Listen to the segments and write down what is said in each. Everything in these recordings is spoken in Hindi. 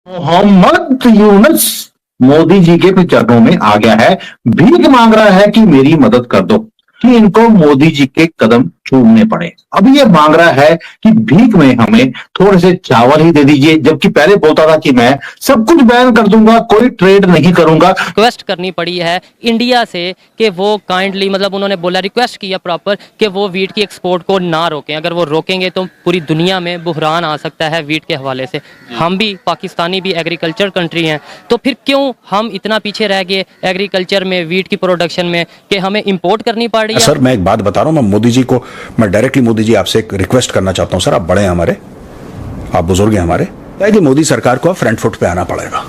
मोहम्मद यूनुस मोदी जी के चरणों में आ गया है। भीख मांग रहा है कि मेरी मदद कर दो, कि इनको मोदी जी के कदम चूमने पड़े। अब ये मांग रहा है कि भीख में हमें थोड़े से चावल ही दे दीजिए, जबकि पहले बोलता था कि मैं सब कुछ बैन कर दूंगा, कोई ट्रेड नहीं करूंगा। रिक्वेस्ट करनी पड़ी है इंडिया से कि वो काइंडली, मतलब उन्होंने बोला, रिक्वेस्ट किया प्रॉपर कि वो वीट की एक्सपोर्ट को ना रोकें। अगर वो रोकेंगे तो पूरी दुनिया में बुहरान आ सकता है वीट के हवाले से। हम भी पाकिस्तानी भी एग्रीकल्चर कंट्री हैं, तो फिर क्यों हम इतना पीछे रह गए एग्रीकल्चर में, वीट की प्रोडक्शन में, कि हमें इंपोर्ट करनी पड़ रही है। सर मैं एक बात बता रहा हूँ, मैं मोदी जी को, मैं डायरेक्टली मोदी जी आपसे एक रिक्वेस्ट करना चाहता हूँ। सर आप बड़े हैं हमारे, आप बुजुर्ग हैं हमारे, कि मोदी सरकार को फ्रंट फुट पे आना पड़ेगा।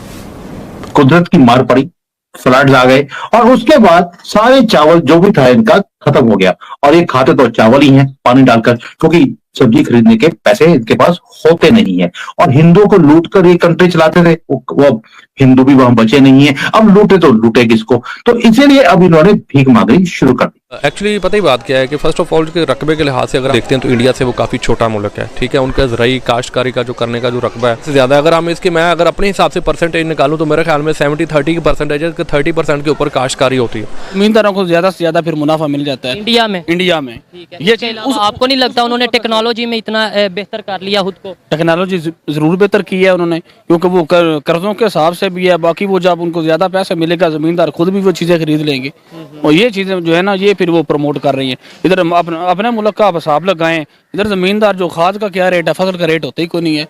कुदरत की मार पड़ी, फ्लड्स आ गए और उसके बाद सारे चावल जो भी था इनका खत्म हो गया। और ये खाते तो चावल ही हैं पानी डालकर, क्योंकि सब्जी खरीदने के पैसे इनके पास होते नहीं है। और हिंदुओं को लूट कर ये कंट्री चलाते थे, वो अब हिंदू भी वहां बचे नहीं है। अब लूटे तो लूटे किसको, तो इसीलिए अब इन्होंने भीख मांगनी शुरू कर दी। एक्चुअली पता ही बात क्या है कि फर्स्ट ऑफ ऑल के रकबे के लिहाज से अगर देखते हैं तो इंडिया से वो काफ़ी छोटा मुल्क है, ठीक है। उनका ज़राई काश्तकारी का जो करने का जो रकबा है ज़्यादा, अगर हम इसकी, मैं अगर अपने हिसाब से परसेंटेज निकालूं तो मेरे ख्याल में 70-30 की परसेंटेज है कि 30% के ऊपर काश्तकारी होती है। ज़मींदारों को ज़्यादा से ज़्यादा फिर मुनाफा मिल जाता है इंडिया में। ठीक है। ये चीज़ आपको नहीं लगता उन्होंने टेक्नोलॉजी में इतना बेहतर कर लिया खुद को? टेक्नोलॉजी ज़रूर बेहतर की है उन्होंने, क्योंकि वो कर्जों के हिसाब से भी है। बाकी वो जब उनको ज़्यादा पैसा मिलेगा ज़मींदार खुद भी वो चीज़ें खरीद लेंगे। और ये चीज़ें जो है ना, ये फिर वो प्रमोट कर रही हैं। इधर अपने मुल्क का आप हिसाब लगाएं, इधर ज़मींदार जो खाद का क्या रेट है, फसल का रेट होता ही कोई नहीं है।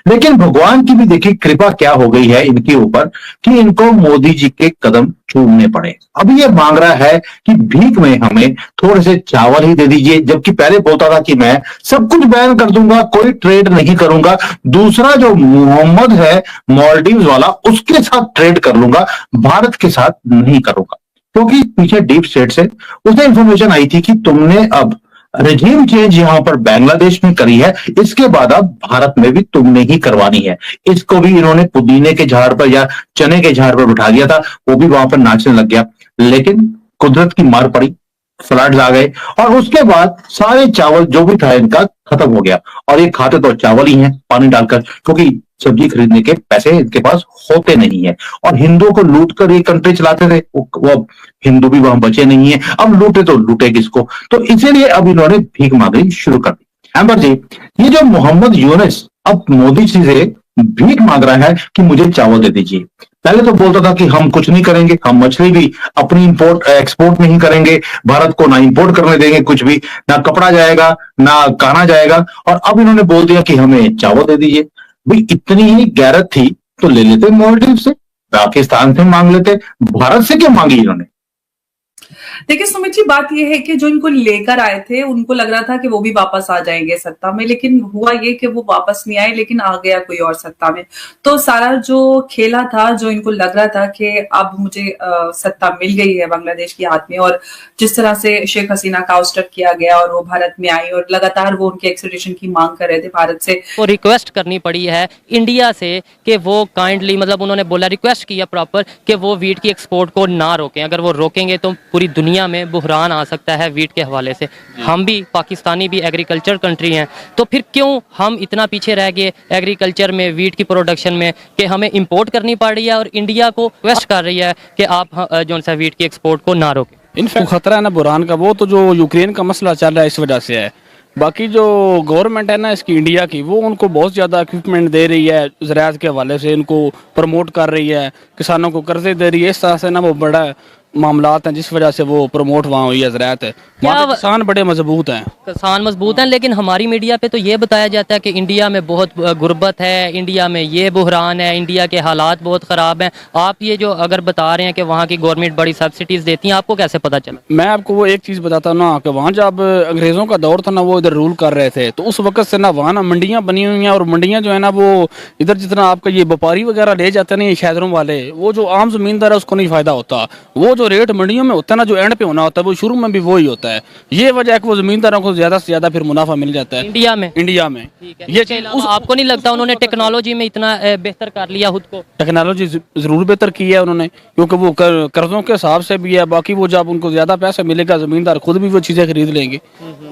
लेकिन भगवान की भी देखिए कृपा क्या हो गई है इनके ऊपर कि इनको मोदी जी के कदम चूमने पड़े। अब ये मांग रहा है कि भीख में हमें थोड़े से चावल ही दे दीजिए, जबकि पहले बोलता था कि मैं सब कुछ बैन कर दूंगा, कोई ट्रेड नहीं करूंगा। दूसरा जो मोहम्मद है मालदीव्स वाला, उसके साथ ट्रेड कर लूंगा, भारत के साथ नहीं करूंगा। क्योंकि पीछे डीप स्टेट से उसे इंफॉर्मेशन आई थी कि तुमने अब रेजिम चेंज यहां पर बांग्लादेश में करी है, इसके बाद अब भारत में भी तुमने ही करवानी है। इसको भी इन्होंने पुदीने के झाड़ पर या चने के झाड़ पर बिठा दिया था, वो भी वहां पर नाचने लग गया। लेकिन कुदरत की मार पड़ी, फ्लड्स आ गए और उसके बाद सारे चावल जो भी था इनका खत्म हो गया। और ये खाते तो चावल ही हैं पानी डालकर, क्योंकि सब्जी खरीदने के पैसे इनके पास होते नहीं है। और हिंदुओं को लूट कर ये कंट्री चलाते थे, वो अब हिंदू भी वहां बचे नहीं है। अब लूटे तो लूटे किसको, तो इसीलिए अब इन्होंने भीख मांगनी शुरू कर दी। एम्बर जी, ये जो मोहम्मद यूनुस अब मोदी जी से भीख मांग रहा है कि मुझे चावल दे दीजिए। पहले तो बोलता था कि हम कुछ नहीं करेंगे, हम मछली भी अपनी इंपोर्ट एक्सपोर्ट नहीं करेंगे, भारत को ना इंपोर्ट करने देंगे कुछ भी, ना कपड़ा जाएगा ना खाना जाएगा। और अब इन्होंने बोल दिया कि हमें चावल दे दीजिए। भाई इतनी ही गैरत थी तो ले लेते मालदीव से, पाकिस्तान से मांग लेते, भारत से क्यों मांगी इन्होंने? देखिए सुमित जी, बात यह है कि जो इनको लेकर आए थे उनको लग रहा था कि वो भी वापस आ जाएंगे सत्ता में, लेकिन हुआ ये कि वो वापस नहीं आए, लेकिन आ गया कोई और सत्ता में। तो सारा जो खेला था, जो इनको लग रहा था कि अब मुझे सत्ता मिल गई है बांग्लादेश के हाथ में, और जिस तरह से शेख हसीना का आउस्टर किया गया और वो भारत में आई और लगातार वो उनके एक्सट्रेडिशन की मांग कर रहे थे भारत से, वो रिक्वेस्ट करनी पड़ी है इंडिया से कि वो काइंडली, मतलब उन्होंने बोला, रिक्वेस्ट किया प्रॉपर कि वो वीट की एक्सपोर्ट को ना रोकें। अगर वो रोकेंगे तो पूरी दुनिया में बुहरान आ सकता है वीट के हवाले से। हम भी पाकिस्तानी भी एग्रीकल्चर कंट्री हैं, तो फिर क्यों हम इतना पीछे रह गए एग्रीकल्चर में, वीट की प्रोडक्शन में, कि हमें इंपोर्ट करनी पड़ रही है और इंडिया को रिक्वेस्ट कर रही है कि आप जो सा वीट की एक्सपोर्ट को ना रोकें। इनफैक्ट खतरा है ना बुरहान का, वो तो जो यूक्रेन का मसला चल रहा है इस वजह से है। बाकी जो गवर्नमेंट है ना इसकी इंडिया की, वो उनको बहुत ज़्यादा इक्विपमेंट दे रही है, ज़राअत के हवाले से इनको प्रमोट कर रही है, किसानों को कर्जे दे रही है। इस तरह से ना वो बड़ा मामलात हैं जिस वजह से वो प्रमोट वहाँ हुई है ज़राअत है। वहाँ के किसान बड़े मजबूत हैं, किसान मजबूत हैं, लेकिन हमारी मीडिया पे तो ये बताया जाता है कि इंडिया में बहुत गुर्बत है, इंडिया में ये बुहरान है, इंडिया के हालात बहुत ख़राब हैं। आप ये जो अगर बता रहे हैं कि वहाँ की गवर्नमेंट बड़ी सब्सिडीज़ देती हैं, आपको कैसे पता चला? मैं आपको वो एक चीज़ बताता हूँ ना कि वहाँ जब अंग्रेज़ों का दौर था ना, वो इधर रूल कर रहे थे, तो उस वक्त से ना वहाँ ना मंडियाँ बनी हुई हैं। और मंडियाँ जो है ना, वो इधर जितना आपका ये व्यापारी वगैरह ले जाते हैं ना, ये शहरों वाले, वो जो आम ज़मींदार है उसको नहीं फ़ायदा होता। वो जो जो रेट मंडियों में होता है ना, जो एंड पे होना होता है वो शुरू में भी वही होता है। ये वजह है कि वो जमींदारों को ज्यादा से ज्यादा फिर मुनाफा मिल जाता है इंडिया में। इंडिया में। ठीक है, ये इसके चीज अलावा आपको नहीं लगता उन्होंने टेक्नोलॉजी में इतना बेहतर कर लिया खुद को? टेक्नोलॉजी जरूर बेहतर की है उन्होंने, क्योंकि वो कर्जों के हिसाब से भी है। बाकी वो जब उनको ज्यादा पैसा मिलेगा जमींदार खुद भी वो चीजें खरीद लेंगे।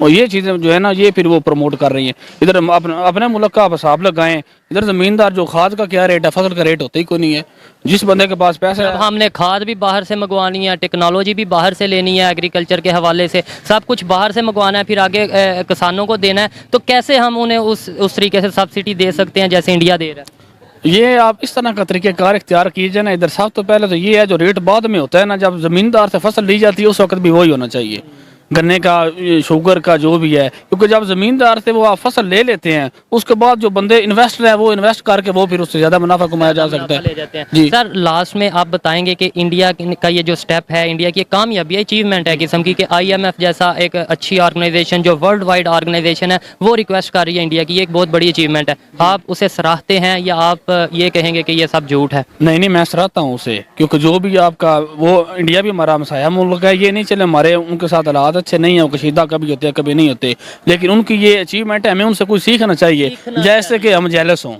और ये चीजें जो है ना, ये फिर वो प्रमोट कर रही है। इधर हम अपने मुल्क का हिसाब लगाएं, इधर जमींदार जो खाद का क्या रेट है, फसल का रेट होता ही कोई नहीं है। जिस बंदे के पास पैसा अब है, हमने खाद भी बाहर से मंगवानी है, टेक्नोलॉजी भी बाहर से लेनी है, एग्रीकल्चर के हवाले से सब कुछ बाहर से मंगवाना है, फिर आगे किसानों को देना है, तो कैसे हम उन्हें उस तरीके से सब्सिडी दे सकते हैं जैसे इंडिया दे रहा है? ये आप इस तरह का तरीक़ेकार इख्तियार कीजिए ना। इधर सब तो पहले तो ये है, जो रेट बाद में होता है ना, जब जमींदार से फसल ली जाती है उस वक्त भी वही होना चाहिए, गन्ने का, शुगर का, जो भी है। क्योंकि जब जमींदार से वो आप फसल ले लेते हैं, उसके बाद जो बंदे इन्वेस्टर है वो इन्वेस्ट करके वो फिर उससे ज्यादा मुनाफा कमाया जा सकता ले है जाते हैं। जी। सर लास्ट में आप बताएंगे कि इंडिया का ये जो स्टेप है, इंडिया की कामयाबी अचीवमेंट है किस्म की कि IMF जैसा एक अच्छी ऑर्गेनाइजेशन जो वर्ल्ड वाइड ऑर्गेनाइजेशन है वो रिक्वेस्ट कर रही है इंडिया की, ये एक बहुत बड़ी अचीवमेंट है। आप उसे सराहते हैं या आप ये कहेंगे कि ये सब झूठ है? नहीं नहीं, मैं सराहता हूँ उसे, क्योंकि जो भी आपका वो इंडिया भी हमारा हमसाया मुल्क है। ये नहीं चले हमारे उनके साथ हालात अच्छे नहीं है, कशीदा कभी होते हैं कभी नहीं होते, लेकिन उनकी ये अचीवमेंट है, हमें उनसे कुछ सीखना चाहिए, जैसे कि हम जेलस हों।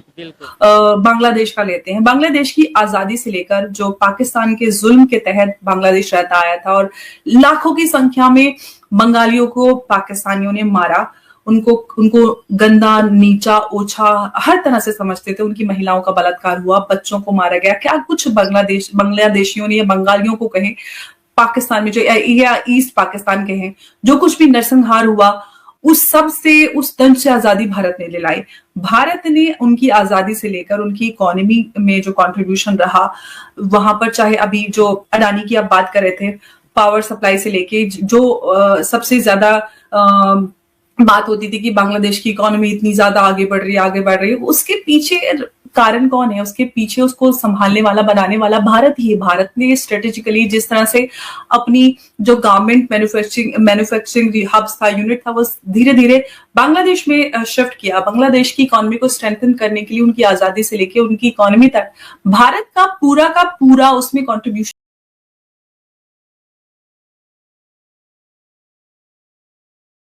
बांग्लादेश का लेते हैं। बांग्लादेश की आजादी से लेकर जो पाकिस्तान के जुल्म के तहत बांग्लादेश रहता आया था और लाखों की संख्या में बंगालियों को पाकिस्तानियों ने मारा, उनको गंदा, नीचा, ओछा हर तरह से समझते थे। उनकी महिलाओं का बलात्कार हुआ, बच्चों को मारा गया। क्या कुछ बांग्लादेशियों ने या बंगालियों को कहे, पाकिस्तान में जो या ईस्ट पाकिस्तान के हैं, जो कुछ भी नरसंहार हुआ, उस सब से, उस दंड से आजादी भारत ने दिलाई। भारत ने उनकी आजादी से लेकर उनकी इकोनॉमी में जो कंट्रीब्यूशन रहा, वहां पर चाहे अभी जो अडानी की आप बात कर रहे थे, पावर सप्लाई से लेके जो सबसे ज्यादा बात होती थी कि बांग्लादेश की इकोनॉमी इतनी ज्यादा आगे बढ़ रही है, उसके पीछे कारण कौन है? उसके पीछे उसको संभालने वाला, बनाने वाला भारत ही है। भारत ने स्ट्रेटेजिकली जिस तरह से अपनी जो गारमेंट मैन्युफैक्चरिंग हब्स था, यूनिट था, वो धीरे धीरे बांग्लादेश में शिफ्ट किया। बांग्लादेश की इकोनॉमी को स्ट्रेंथन करने के लिए उनकी आजादी से लेके उनकी इकोनॉमी तक भारत का पूरा उसमें कॉन्ट्रीब्यूशन